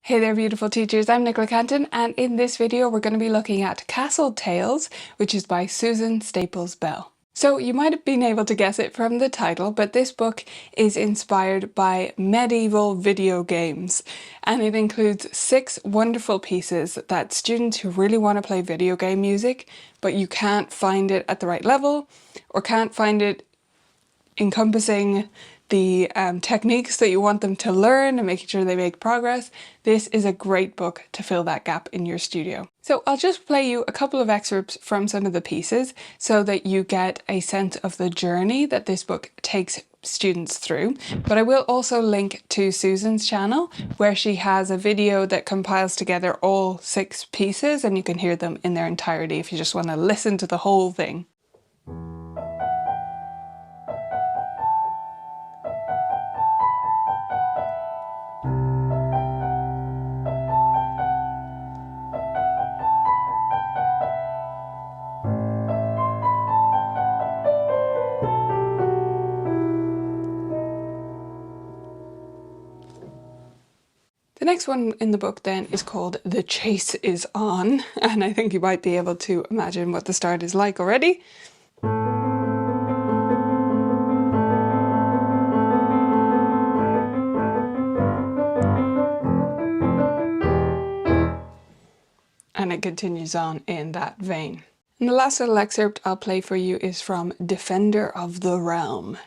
Hey there beautiful teachers, I'm Nicola Canton, and in this video we're going to be looking at Castle Tales, which is by Susan Staples Bell. So you might have been able to guess it from the title, but this book is inspired by medieval video games, and it includes 6 wonderful pieces that students who really want to play video game music, but you can't find it at the right level, or can't find it encompassing the techniques that you want them to learn and making sure they make progress. This is a great book to fill that gap in your studio. So I'll just play you a couple of excerpts from some of the pieces so that you get a sense of the journey that this book takes students through. But I will also link to Susan's channel where she has a video that compiles together all 6 pieces, and you can hear them in their entirety if you just want to listen to the whole thing. The next one in the book then is called The Chase is On, and I think you might be able to imagine what the start is like already. And it continues on in that vein. And the last little excerpt I'll play for you is from Defender of the Realm.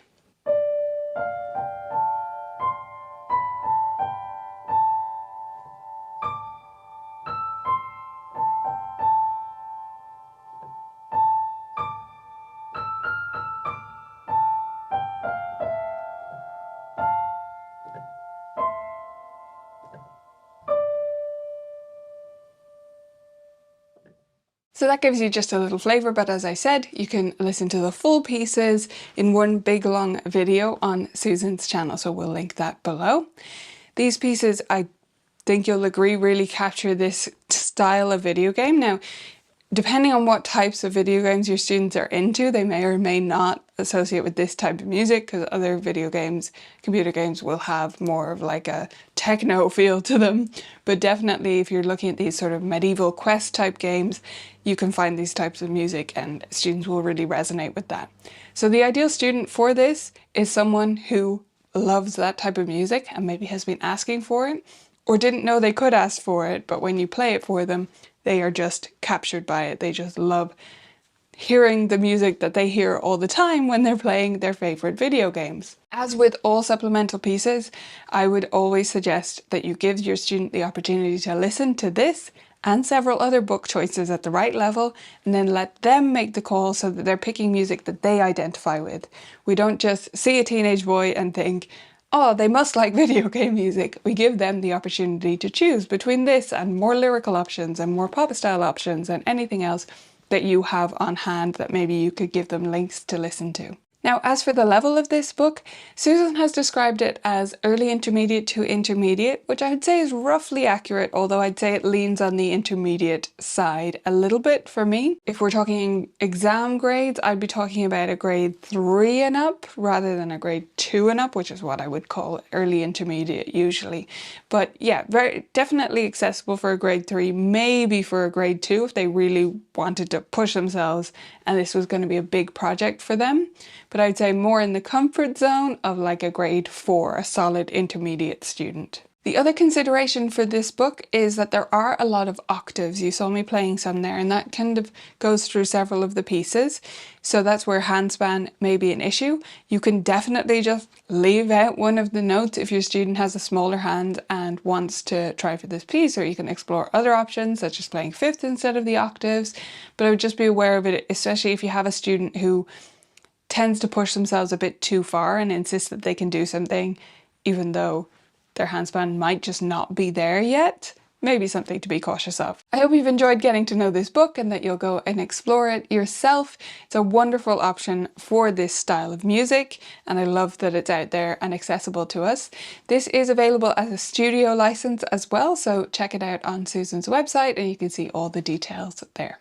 So that gives you just a little flavour, but as I said, you can listen to the full pieces in one big long video on Susan's channel, so we'll link that below. These pieces, I think you'll agree, really capture this style of video game. Now, depending on what types of video games your students are into, they may or may not associate with this type of music, because other video games, computer games, will have more of like a techno feel to them. But definitely if you're looking at these sort of medieval quest type games, you can find these types of music and students will really resonate with that. So the ideal student for this is someone who loves that type of music and maybe has been asking for it, or didn't know they could ask for it, but when you play it for them, they are just captured by it. They just love hearing the music that they hear all the time when they're playing their favorite video games. As with all supplemental pieces, I would always suggest that you give your student the opportunity to listen to this and several other book choices at the right level, and then let them make the call so that they're picking music that they identify with. We don't just see a teenage boy and think, oh, they must like video game music. We give them the opportunity to choose between this and more lyrical options and more pop style options and anything else that you have on hand that maybe you could give them links to listen to. Now, as for the level of this book, Susan has described it as early intermediate to intermediate, which I would say is roughly accurate, although I'd say it leans on the intermediate side a little bit for me. If we're talking exam grades, I'd be talking about a grade 3 and up rather than a grade 2 and up, which is what I would call early intermediate usually. But yeah, very definitely accessible for a grade 3, maybe for a grade 2 if they really wanted to push themselves and this was going to be a big project for them. But I'd say more in the comfort zone of like a grade 4, a solid intermediate student. The other consideration for this book is that there are a lot of octaves. You saw me playing some there, and that kind of goes through several of the pieces. So that's where handspan may be an issue. You can definitely just leave out one of the notes if your student has a smaller hand and wants to try for this piece, or you can explore other options such as playing fifths instead of the octaves. But I would just be aware of it, especially if you have a student who tends to push themselves a bit too far and insist that they can do something even though their handspan might just not be there yet. Maybe something to be cautious of. I hope you've enjoyed getting to know this book and that you'll go and explore it yourself. It's a wonderful option for this style of music, and I love that it's out there and accessible to us. This is available as a studio license as well, so check it out on Susan's website and you can see all the details there.